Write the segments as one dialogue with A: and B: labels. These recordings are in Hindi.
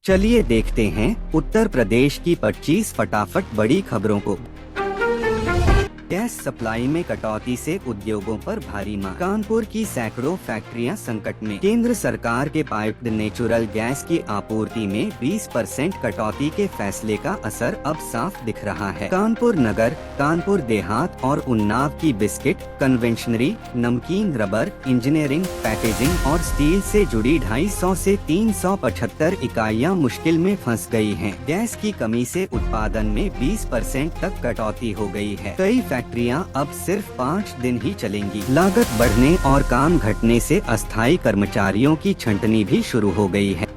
A: चलिए देखते हैं उत्तर प्रदेश की 25 फटाफट बड़ी खबरों को। गैस सप्लाई में कटौती से उद्योगों पर भारी मार। कानपुर की सैकड़ों फैक्ट्रियां संकट में। केंद्र सरकार के पाइप्ड नेचुरल गैस की आपूर्ति में 20% कटौती के फैसले का असर अब साफ दिख रहा है। कानपुर नगर, कानपुर देहात और उन्नाव की बिस्किट, कन्वेंशनरी, नमकीन, रबर, इंजीनियरिंग, पैकेजिंग और स्टील से जुड़ी 250 से 375 इकाइयां मुश्किल में फंस गई हैं। गैस की कमी से उत्पादन में 20% तक कटौती हो गई है। कई फैक्ट्रियां अब सिर्फ 5 दिन ही चलेंगी। लागत बढ़ने और काम घटने से अस्थायी कर्मचारियों की छंटनी भी शुरू हो गई है।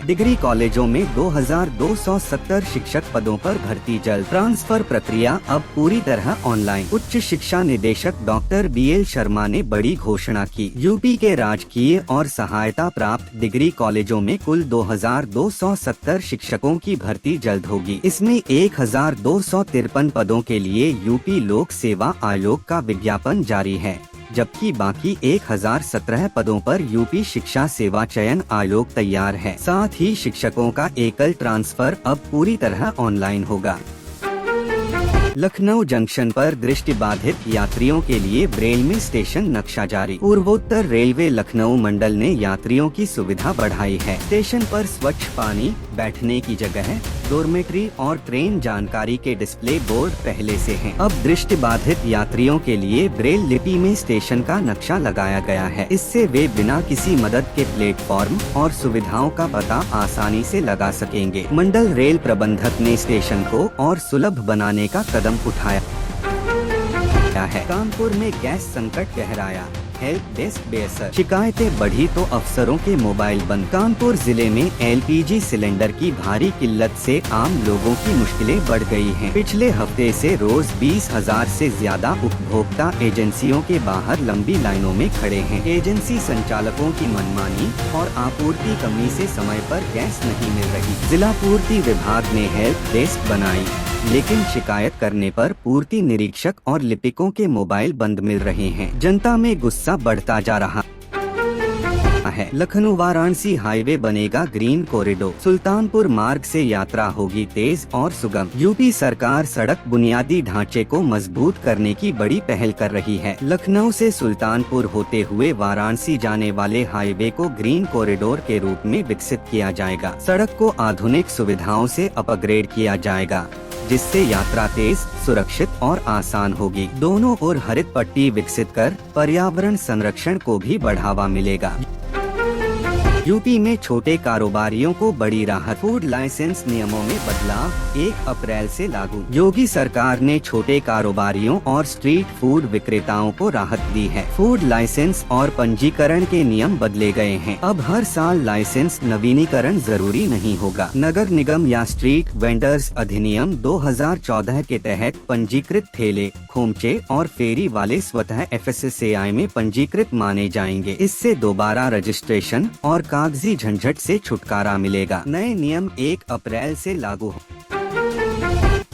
A: डिग्री कॉलेजों में 2270 शिक्षक पदों पर भर्ती जल्द। ट्रांसफर प्रक्रिया अब पूरी तरह ऑनलाइन। उच्च शिक्षा निदेशक डॉक्टर BL शर्मा ने बड़ी घोषणा की। यूपी के राजकीय और सहायता प्राप्त डिग्री कॉलेजों में कुल 2270 शिक्षकों की भर्ती जल्द होगी। इसमें 1253 पदों के लिए यूपी लोक सेवा आयोग का विज्ञापन जारी है, जबकि बाकी 1017 पदों पर यूपी शिक्षा सेवा चयन आयोग तैयार है। साथ ही शिक्षकों का एकल ट्रांसफर अब पूरी तरह ऑनलाइन होगा। लखनऊ जंक्शन पर दृष्टिबाधित यात्रियों के लिए ब्रेल में स्टेशन नक्शा जारी। पूर्वोत्तर रेलवे लखनऊ मंडल ने यात्रियों की सुविधा बढ़ाई है। स्टेशन पर स्वच्छ पानी, बैठने की जगह, डॉर्मेट्री और ट्रेन जानकारी के डिस्प्ले बोर्ड पहले से हैं। अब दृष्टिबाधित यात्रियों के लिए ब्रेल लिपि में स्टेशन का नक्शा लगाया गया है। इससे वे बिना किसी मदद के प्लेटफॉर्म और सुविधाओं का पता आसानी से लगा सकेंगे। मंडल रेल प्रबंधक ने स्टेशन को और सुलभ बनाने का कदम उठाया है। कानपुर में गैस संकट गहराया, हेल्प डेस्क बेअसर। शिकायतें बढ़ी तो अफसरों के मोबाइल बंद। कानपुर जिले में LPG सिलेंडर की भारी किल्लत से आम लोगों की मुश्किलें बढ़ गई हैं। पिछले हफ्ते से रोज 20,000 से ज्यादा उपभोक्ता एजेंसियों के बाहर लंबी लाइनों में खड़े हैं। एजेंसी संचालकों की मनमानी और आपूर्ति कमी से समय पर गैस नहीं मिल रही। जिला पूर्ति विभाग ने हेल्प डेस्क बनाई, लेकिन शिकायत करने पर पूर्ति निरीक्षक और लिपिकों के मोबाइल बंद मिल रहे हैं। जनता में गुस्सा बढ़ता जा रहा है। लखनऊ वाराणसी हाईवे बनेगा ग्रीन कॉरिडोर। सुल्तानपुर मार्ग से यात्रा होगी तेज और सुगम। यूपी सरकार सड़क बुनियादी ढांचे को मजबूत करने की बड़ी पहल कर रही है। लखनऊ से सुल्तानपुर होते हुए वाराणसी जाने वाले हाईवे को ग्रीन कॉरिडोर के रूप में विकसित किया जाएगा। सड़क को आधुनिक सुविधाओं से अपग्रेड किया जाएगा, जिससे यात्रा तेज, सुरक्षित और आसान होगी। दोनों ओर हरित पट्टी विकसित कर पर्यावरण संरक्षण को भी बढ़ावा मिलेगा। यूपी में छोटे कारोबारियों को बड़ी राहत। फूड लाइसेंस नियमों में बदलाव 1 अप्रैल से लागू। योगी सरकार ने छोटे कारोबारियों और स्ट्रीट फूड विक्रेताओं को राहत दी है। फूड लाइसेंस और पंजीकरण के नियम बदले गए हैं। अब हर साल लाइसेंस नवीनीकरण जरूरी नहीं होगा। नगर निगम या स्ट्रीट वेंडर्स अधिनियम 2014 के तहत पंजीकृत ठेले, खोमचे और फेरी वाले स्वतः FSSAI में पंजीकृत माने जाएंगे। इससे दोबारा रजिस्ट्रेशन और कागजी झंझट से छुटकारा मिलेगा। नए नियम 1 अप्रैल से लागू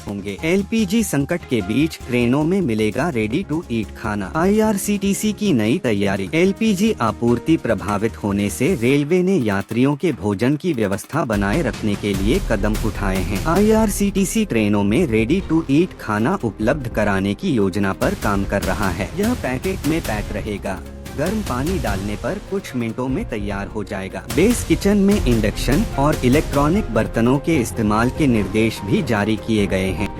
A: होंगे। LPG संकट के बीच ट्रेनों में मिलेगा रेडी टू ईट खाना। IRCTC की नई तैयारी। LPG आपूर्ति प्रभावित होने से रेलवे ने यात्रियों के भोजन की व्यवस्था बनाए रखने के लिए कदम उठाए हैं। IRCTC ट्रेनों में रेडी टू ईट खाना उपलब्ध कराने की योजना पर काम कर रहा है। यह पैकेट में पैक रहेगा, गर्म पानी डालने पर कुछ मिनटों में तैयार हो जाएगा। बेस किचन में इंडक्शन और इलेक्ट्रॉनिक बर्तनों के इस्तेमाल के निर्देश भी जारी किए गए हैं।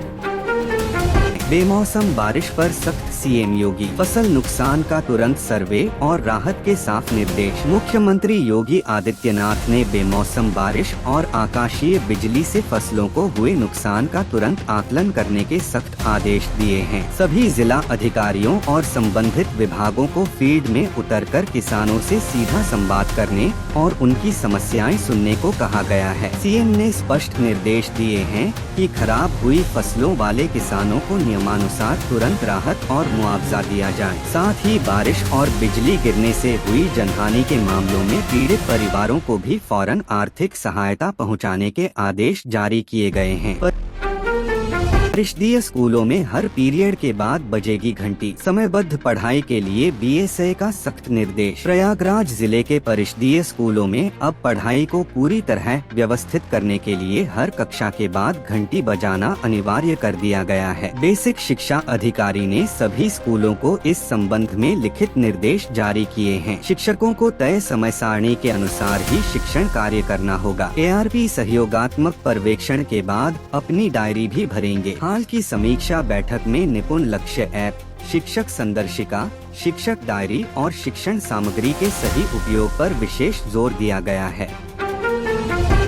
A: बेमौसम बारिश पर सख्त CM योगी। फसल नुकसान का तुरंत सर्वे और राहत के साफ निर्देश। मुख्यमंत्री योगी आदित्यनाथ ने बेमौसम बारिश और आकाशीय बिजली से फसलों को हुए नुकसान का तुरंत आकलन करने के सख्त आदेश दिए हैं। सभी जिला अधिकारियों और संबंधित विभागों को फील्ड में उतरकर किसानों से सीधा संवाद करने और उनकी समस्याएं सुनने को कहा गया है। CM ने स्पष्ट निर्देश दिए हैं कि खराब हुई फसलों वाले किसानों को नियमानुसार तुरंत राहत और मुआवजा दिया जाए। साथ ही बारिश और बिजली गिरने से हुई जनहानि के मामलों में पीड़ित परिवारों को भी फौरन आर्थिक सहायता पहुंचाने के आदेश जारी किए गए हैं। परिषदीय स्कूलों में हर पीरियड के बाद बजेगी घंटी। समयबद्ध पढ़ाई के लिए बीएसए का सख्त निर्देश। प्रयागराज जिले के परिषदीय स्कूलों में अब पढ़ाई को पूरी तरह व्यवस्थित करने के लिए हर कक्षा के बाद घंटी बजाना अनिवार्य कर दिया गया है। बेसिक शिक्षा अधिकारी ने सभी स्कूलों को इस संबंध में लिखित निर्देश जारी किए हैं। शिक्षकों को तय समय सारणी के अनुसार ही शिक्षण कार्य करना होगा। एआरपी सहयोगात्मक पर्यवेक्षण के बाद अपनी डायरी भी भरेंगे। हाल की समीक्षा बैठक में निपुण लक्ष्य ऐप, शिक्षक संदर्शिका, शिक्षक डायरी और शिक्षण सामग्री के सही उपयोग पर विशेष जोर दिया गया है।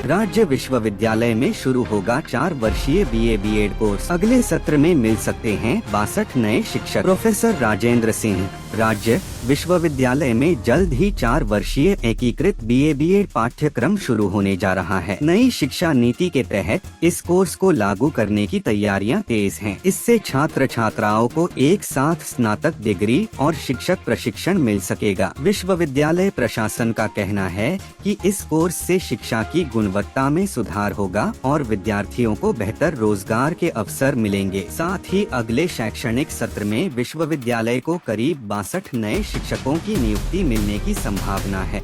A: राज्य विश्वविद्यालय में शुरू होगा 4 वर्षीय बीए बीएड कोर्स। अगले सत्र में मिल सकते हैं 62 नए शिक्षक। प्रोफेसर राजेंद्र सिंह। राज्य विश्वविद्यालय में जल्द ही 4 वर्षीय एकीकृत बीए बीएड पाठ्यक्रम शुरू होने जा रहा है। नई शिक्षा नीति के तहत इस कोर्स को लागू करने की तैयारियां तेज हैं। इससे छात्र छात्राओं को एक साथ स्नातक डिग्री और शिक्षक प्रशिक्षण मिल सकेगा। विश्वविद्यालय प्रशासन का कहना है कि इस कोर्स से शिक्षा की गुणवत्ता में सुधार होगा और विद्यार्थियों को बेहतर रोजगार के अवसर मिलेंगे। साथ ही अगले शैक्षणिक सत्र में विश्वविद्यालय को करीब 62 नए शिक्षकों की नियुक्ति मिलने की संभावना है।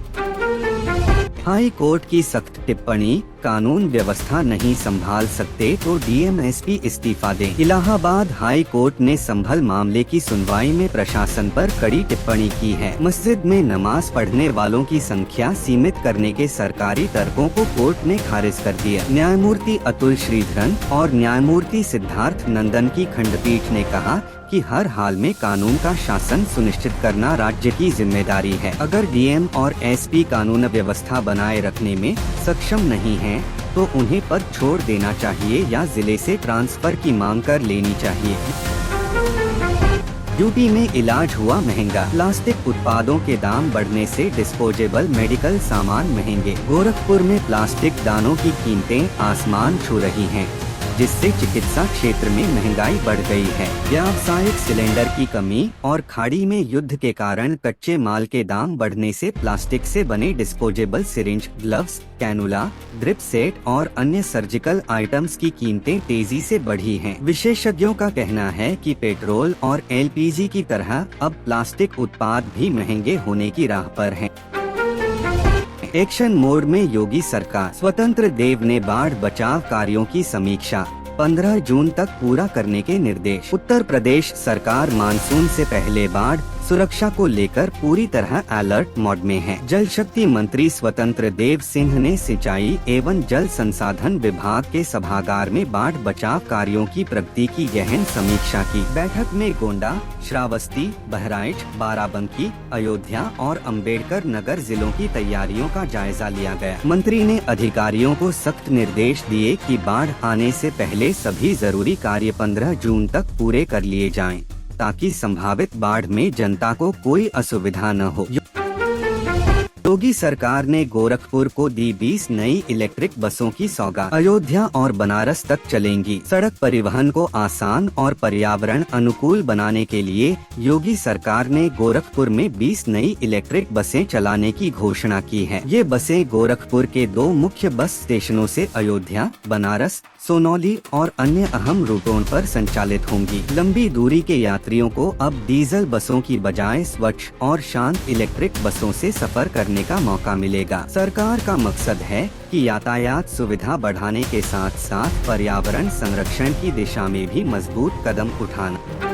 A: हाई कोर्ट की सख्त टिप्पणी, कानून व्यवस्था नहीं संभाल सकते तो डीएम एसपी इस्तीफा दें। इलाहाबाद हाई कोर्ट ने संभल मामले की सुनवाई में प्रशासन पर कड़ी टिप्पणी की है। मस्जिद में नमाज पढ़ने वालों की संख्या सीमित करने के सरकारी तर्कों को कोर्ट ने खारिज कर दिया। न्यायमूर्ति अतुल श्रीधरन और न्यायमूर्ति सिद्धार्थ नंदन की खंडपीठ ने कहा कि हर हाल में कानून का शासन सुनिश्चित करना राज्य की जिम्मेदारी है। अगर डीएम और एसपी कानून व्यवस्था बनाए रखने में सक्षम नहीं हैं, तो उन्हें पद छोड़ देना चाहिए या जिले से ट्रांसफर की मांग कर लेनी चाहिए। यूपी में इलाज हुआ महंगा। प्लास्टिक उत्पादों के दाम बढ़ने से डिस्पोजेबल मेडिकल सामान महंगे। गोरखपुर में प्लास्टिक दानों की कीमतें आसमान छू रही हैं, जिससे चिकित्सा क्षेत्र में महंगाई बढ़ गई है। व्यावसायिक सिलेंडर की कमी और खाड़ी में युद्ध के कारण कच्चे माल के दाम बढ़ने से प्लास्टिक से बने disposable syringe, gloves, cannula, drip set और अन्य सर्जिकल आइटम्स की कीमतें तेजी से बढ़ी हैं। विशेषज्ञों का कहना है कि पेट्रोल और एलपीजी की तरह अब प्लास्टिक उत्पाद भी महंगे होने की राह पर हैं। एक्शन मोड में योगी सरकार। स्वतंत्र देव ने बाढ़ बचाव कार्यों की समीक्षा, 15 जून तक पूरा करने के निर्देश। उत्तर प्रदेश सरकार मानसून से पहले बाढ़ सुरक्षा को लेकर पूरी तरह अलर्ट मोड में है। जल शक्ति मंत्री स्वतंत्र देव सिंह ने सिंचाई एवं जल संसाधन विभाग के सभागार में बाढ़ बचाव कार्यों की प्रगति की गहन समीक्षा की। बैठक में गोंडा, श्रावस्ती, बहराइच, बाराबंकी, अयोध्या और अम्बेडकर नगर जिलों की तैयारियों का जायजा लिया गया। मंत्री ने अधिकारियों को सख्त निर्देश दिए कि बाढ़ आने से पहले सभी जरूरी कार्य 15 जून तक पूरे कर लिए जाएं, ताकि संभावित बाढ़ में जनता को कोई असुविधा न हो। योगी सरकार ने गोरखपुर को दी 20 नई इलेक्ट्रिक बसों की सौगात। अयोध्या और बनारस तक चलेंगी। सड़क परिवहन को आसान और पर्यावरण अनुकूल बनाने के लिए योगी सरकार ने गोरखपुर में 20 नई इलेक्ट्रिक बसें चलाने की घोषणा की है। ये बसें गोरखपुर के 2 मुख्य बस स्टेशनों से अयोध्या, बनारस, सोनौली और अन्य अहम रूटों पर संचालित होंगी। लंबी दूरी के यात्रियों को अब डीजल बसों की बजाय स्वच्छ और शांत इलेक्ट्रिक बसों से सफर करने का मौका मिलेगा। सरकार का मकसद है कि यातायात सुविधा बढ़ाने के साथ साथ पर्यावरण संरक्षण की दिशा में भी मजबूत कदम उठाना।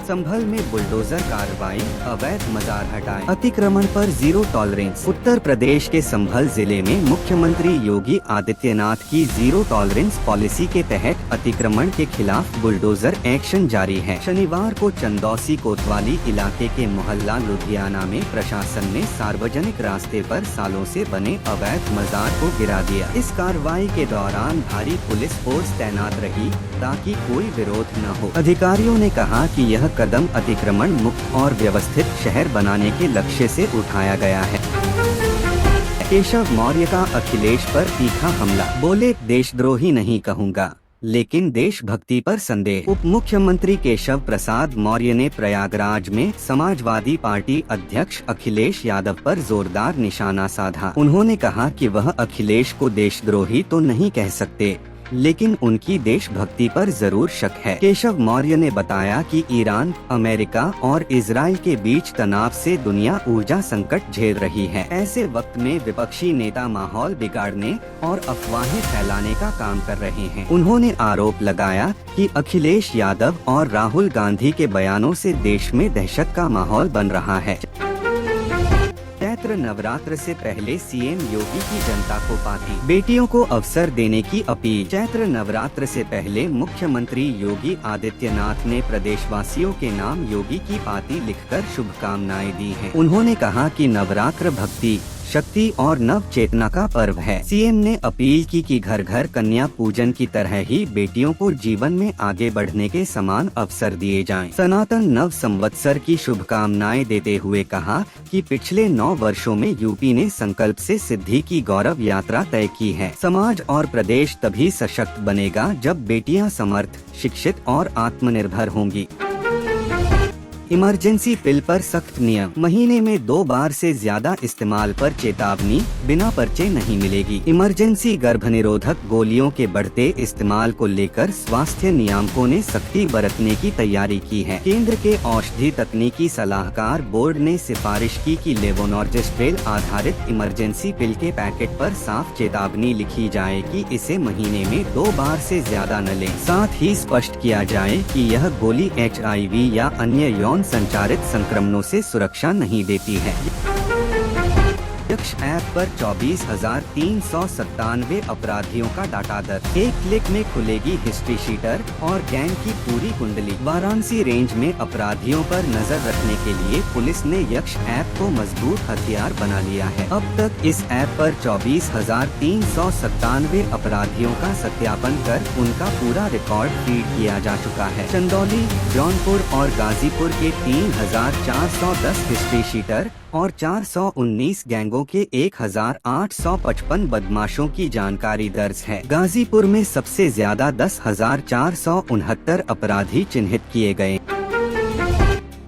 A: संभल में बुलडोजर कार्रवाई, अवैध मजार हटाए, अतिक्रमण पर जीरो टॉलरेंस। उत्तर प्रदेश के संभल जिले में मुख्यमंत्री योगी आदित्यनाथ की जीरो टॉलरेंस पॉलिसी के तहत अतिक्रमण के खिलाफ बुलडोजर एक्शन जारी है। शनिवार को चंदौसी कोतवाली इलाके के मोहल्ला लुधियाना में प्रशासन ने सार्वजनिक रास्ते पर सालों से बने अवैध मजार को गिरा दिया। इस कार्रवाई के दौरान भारी पुलिस फोर्स तैनात रही ताकि कोई विरोध न हो। अधिकारियों ने कहा कि यह कदम अतिक्रमण मुक्त और व्यवस्थित शहर बनाने के लक्ष्य से उठाया गया है। केशव मौर्य का अखिलेश पर तीखा हमला, बोले देशद्रोही नहीं कहूँगा लेकिन देशभक्ति पर संदेह। उप मुख्यमंत्री केशव प्रसाद मौर्य ने प्रयागराज में समाजवादी पार्टी अध्यक्ष अखिलेश यादव पर जोरदार निशाना साधा। उन्होंने कहा कि वह अखिलेश को देशद्रोही तो नहीं कह सकते, लेकिन उनकी देशभक्ति पर जरूर शक है। केशव मौर्य ने बताया कि ईरान, अमेरिका और इजराइल के बीच तनाव से दुनिया ऊर्जा संकट झेल रही है। ऐसे वक्त में विपक्षी नेता माहौल बिगाड़ने और अफवाहें फैलाने का काम कर रहे हैं। उन्होंने आरोप लगाया कि अखिलेश यादव और राहुल गांधी के बयानों से देश में दहशत का माहौल बन रहा है। चैत्र नवरात्र से पहले सीएम योगी की जनता को पाती, बेटियों को अवसर देने की अपील। चैत्र नवरात्र से पहले मुख्यमंत्री योगी आदित्यनाथ ने प्रदेशवासियों के नाम योगी की पाती लिखकर शुभकामनाएं दी हैं। उन्होंने कहा कि नवरात्र भक्ति, शक्ति और नव चेतना का पर्व है। सीएम ने अपील की कि घर घर कन्या पूजन की तरह ही बेटियों को जीवन में आगे बढ़ने के समान अवसर दिए जाएं। सनातन नव संवत्सर की शुभकामनाएं देते हुए कहा कि पिछले 9 वर्षों में यूपी ने संकल्प से सिद्धि की गौरव यात्रा तय की है। समाज और प्रदेश तभी सशक्त बनेगा जब बेटियां समर्थ, शिक्षित और आत्मनिर्भर होंगी। इमरजेंसी पिल पर सख्त नियम, महीने में 2 बार से ज्यादा इस्तेमाल पर चेतावनी, बिना पर्चे नहीं मिलेगी। इमरजेंसी गर्भनिरोधक गोलियों के बढ़ते इस्तेमाल को लेकर स्वास्थ्य नियामकों ने सख्ती बरतने की तैयारी की है। केंद्र के औषधि तकनीकी सलाहकार बोर्ड ने सिफारिश की कि लेवोनॉर्जेस्ट्रेल आधारित इमरजेंसी पिल के पैकेट पर साफ चेतावनी लिखी जाए कि इसे महीने में 2 बार से ज्यादा न लें। साथ ही स्पष्ट किया जाए कि यह गोली HIV या अन्य यौन संचारित संक्रमणों से सुरक्षा नहीं देती है। यक्ष ऐप पर 24,397 अपराधियों का डाटा दर्ज। एक क्लिक में खुलेगी हिस्ट्री शीटर और गैंग की पूरी कुंडली। वाराणसी रेंज में अपराधियों पर नजर रखने के लिए पुलिस ने यक्ष ऐप को मजबूत हथियार बना लिया है। अब तक इस ऐप पर 24,397 अपराधियों का सत्यापन कर उनका पूरा रिकॉर्ड फीड किया जा चुका है। चंदौली, जौनपुर और गाजीपुर के 3,410 हिस्ट्री शीटर और 419 गैंगों के 1,855 बदमाशों की जानकारी दर्ज है। गाजीपुर में सबसे ज्यादा 10,469 अपराधी चिन्हित किए गए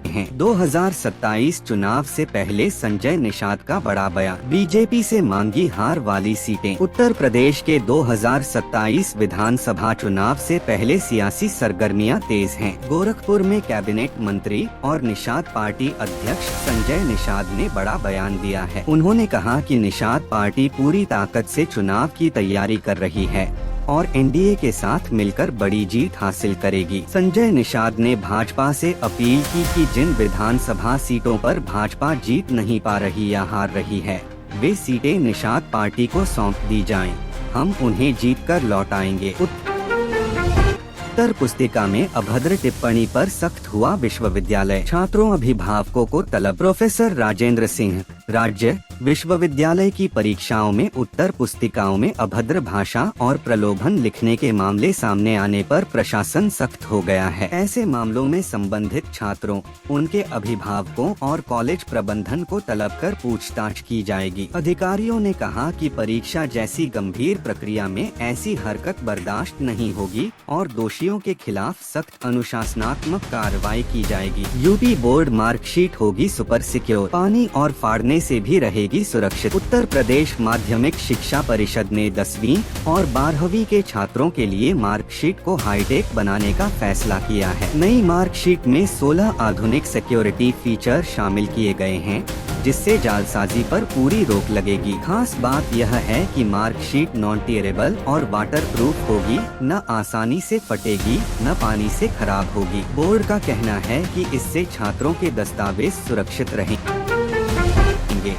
A: हैं। 2027 चुनाव से पहले संजय निषाद का बड़ा बयान, बीजेपी से मांगी हार वाली सीटें। उत्तर प्रदेश के 2027 विधानसभा चुनाव से पहले सियासी सरगर्मियां तेज हैं। गोरखपुर में कैबिनेट मंत्री और निषाद पार्टी अध्यक्ष संजय निषाद ने बड़ा बयान दिया है। उन्होंने कहा कि निषाद पार्टी पूरी ताकत से चुनाव की तैयारी कर रही है और एनडीए के साथ मिलकर बड़ी जीत हासिल करेगी। संजय निषाद ने भाजपा से अपील की कि जिन विधानसभा सीटों पर भाजपा जीत नहीं पा रही या हार रही है, वे सीटें निषाद पार्टी को सौंप दी जाएं। हम उन्हें जीतकर लौटाएंगे। उत्तर पुस्तिका में अभद्र टिप्पणी पर सख्त हुआ विश्वविद्यालय। छात्रों अभिभावकों को तलब। प्रोफेसर राजेंद्र सिंह, राज्य विश्वविद्यालय की परीक्षाओं में उत्तर पुस्तिकाओं में अभद्र भाषा और प्रलोभन लिखने के मामले सामने आने पर प्रशासन सख्त हो गया है। ऐसे मामलों में संबंधित छात्रों, उनके अभिभावकों और कॉलेज प्रबंधन को तलब कर पूछताछ की जाएगी। अधिकारियों ने कहा कि परीक्षा जैसी गंभीर प्रक्रिया में ऐसी हरकत बर्दाश्त नहीं होगी और दोषियों के खिलाफ सख्त अनुशासनात्मक कार्रवाई की जाएगी। यूपी बोर्ड मार्कशीट होगी सुपर सिक्योर, पानी और फाड़ने से भी रहेगी सुरक्षित। उत्तर प्रदेश माध्यमिक शिक्षा परिषद ने 10वीं और 12वीं के छात्रों के लिए मार्कशीट को हाईटेक बनाने का फैसला किया है। नई मार्कशीट में 16 आधुनिक सिक्योरिटी फीचर शामिल किए गए हैं, जिससे जालसाजी पर पूरी रोक लगेगी। खास बात यह है कि मार्कशीट नॉन टेरेबल और वाटर प्रूफ होगी, न आसानी से फटेगी न पानी से खराब होगी। बोर्ड का कहना है कि इससे छात्रों के दस्तावेज सुरक्षित रहेंगे।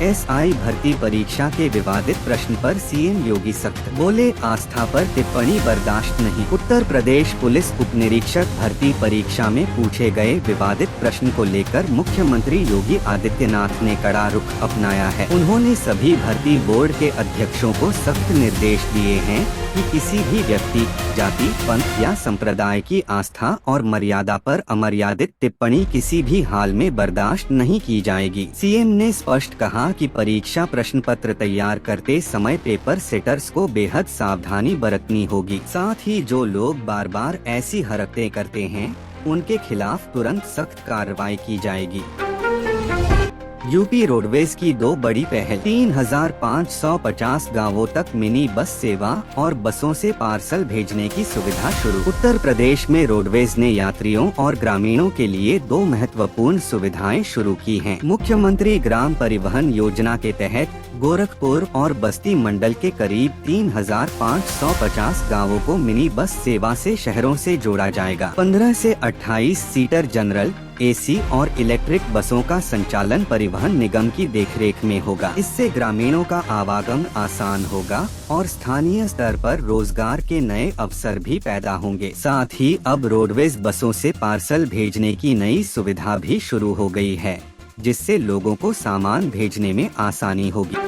A: SI भर्ती परीक्षा के विवादित प्रश्न पर सीएम योगी सख्त, बोले आस्था पर टिप्पणी बर्दाश्त नहीं। उत्तर प्रदेश पुलिस उप निरीक्षक भर्ती परीक्षा में पूछे गए विवादित प्रश्न को लेकर मुख्यमंत्री योगी आदित्यनाथ ने कड़ा रुख अपनाया है। उन्होंने सभी भर्ती बोर्ड के अध्यक्षों को सख्त निर्देश दिए हैं कि किसी भी व्यक्ति, जाति, पंथ या संप्रदाय की आस्था और मर्यादा पर अमर्यादित टिप्पणी किसी भी हाल में बर्दाश्त नहीं की जाएगी। सीएम ने स्पष्ट कहा कि परीक्षा प्रश्न पत्र तैयार करते समय पेपर सेटर्स को बेहद सावधानी बरतनी होगी। साथ ही जो लोग बार बार ऐसी हरकतें करते हैं, उनके खिलाफ तुरंत सख्त कार्रवाई की जाएगी। यूपी रोडवेज की 2 बड़ी पहल, 3550 गाँवों तक मिनी बस सेवा और बसों से पार्सल भेजने की सुविधा शुरू। उत्तर प्रदेश में रोडवेज ने यात्रियों और ग्रामीणों के लिए 2 महत्वपूर्ण सुविधाएं शुरू की हैं। मुख्यमंत्री ग्राम परिवहन योजना के तहत गोरखपुर और बस्ती मंडल के करीब 3550 गाँवों को मिनी बस सेवा से शहरों से जोड़ा जाएगा। 15 से 28 सीटर जनरल, एसी और इलेक्ट्रिक बसों का संचालन परिवहन निगम की देखरेख में होगा। इससे ग्रामीणों का आवागमन आसान होगा और स्थानीय स्तर पर रोजगार के नए अवसर भी पैदा होंगे। साथ ही अब रोडवेज बसों से पार्सल भेजने की नई सुविधा भी शुरू हो गई है, जिससे लोगों को सामान भेजने में आसानी होगी।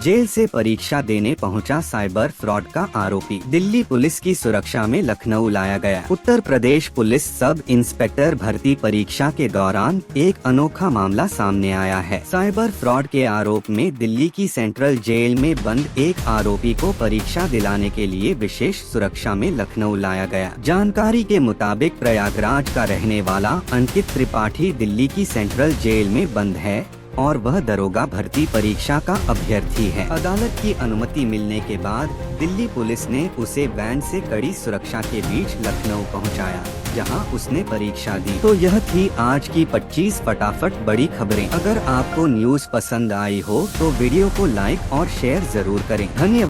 A: जेल से परीक्षा देने पहुंचा साइबर फ्रॉड का आरोपी, दिल्ली पुलिस की सुरक्षा में लखनऊ लाया गया। Uttar Pradesh police sub inspector भर्ती परीक्षा के दौरान एक अनोखा मामला सामने आया है। साइबर फ्रॉड के आरोप में दिल्ली की सेंट्रल जेल में बंद एक आरोपी को परीक्षा दिलाने के लिए विशेष सुरक्षा में लखनऊ लाया गया। जानकारी के मुताबिक प्रयागराज का रहने वाला अंकित त्रिपाठी दिल्ली की सेंट्रल जेल में बंद है और वह दरोगा भर्ती परीक्षा का अभ्यर्थी है। अदालत की अनुमति मिलने के बाद दिल्ली पुलिस ने उसे वैन से कड़ी सुरक्षा के बीच लखनऊ पहुंचाया, जहां उसने परीक्षा दी। तो यह थी आज की 25 फटाफट बड़ी खबरें। अगर आपको न्यूज़ पसंद आई हो तो वीडियो को लाइक और शेयर जरूर करें। धन्यवाद।